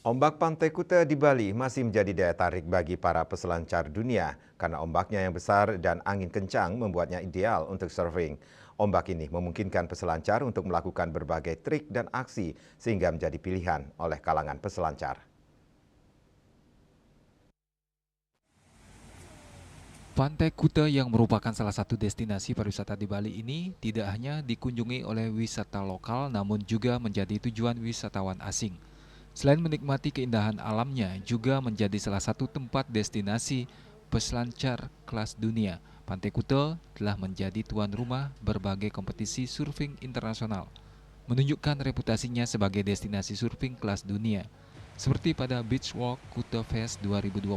Ombak Pantai Kuta di Bali masih menjadi daya tarik bagi para peselancar dunia karena ombaknya yang besar dan angin kencang membuatnya ideal untuk surfing. Ombak ini memungkinkan peselancar untuk melakukan berbagai trik dan aksi sehingga menjadi pilihan oleh kalangan peselancar. Pantai Kuta yang merupakan salah satu destinasi pariwisata di Bali ini tidak hanya dikunjungi oleh wisata lokal namun juga menjadi tujuan wisatawan asing. Selain menikmati keindahan alamnya, juga menjadi salah satu tempat destinasi peselancar kelas dunia. Pantai Kuta telah menjadi tuan rumah berbagai kompetisi surfing internasional, menunjukkan reputasinya sebagai destinasi surfing kelas dunia. Seperti pada Beach Walk Kuta Fest 2025,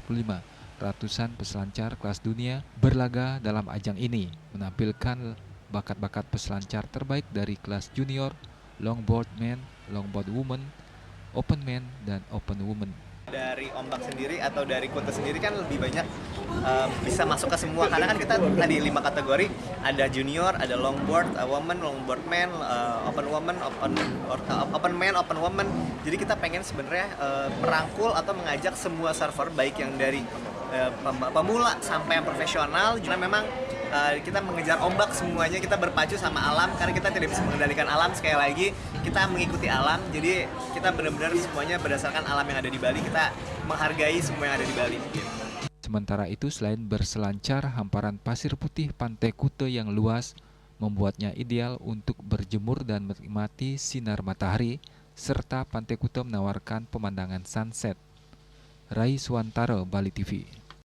ratusan peselancar kelas dunia berlaga dalam ajang ini, menampilkan bakat-bakat peselancar terbaik dari kelas junior, longboard man, longboard woman, open man, dan open woman. Dari ombak sendiri atau dari Kuta sendiri kan lebih banyak bisa masuk ke semua, karena kan kita tadi 5 kategori, ada junior, ada longboard woman, longboard man, open woman, open man, open woman. Jadi kita pengen sebenarnya merangkul atau mengajak semua surfer, baik yang dari pemula sampai yang profesional. Karena memang kita mengejar ombak, semuanya kita berpacu sama alam, karena kita tidak bisa mengendalikan alam. Sekali lagi kita mengikuti alam, jadi kita benar-benar semuanya berdasarkan alam yang ada di Bali, kita menghargai semua yang ada di Bali. Sementara itu, selain berselancar, hamparan pasir putih Pantai Kuta yang luas membuatnya ideal untuk berjemur dan menikmati sinar matahari, serta Pantai Kuta menawarkan pemandangan sunset. Rai Suwantara, Bali TV.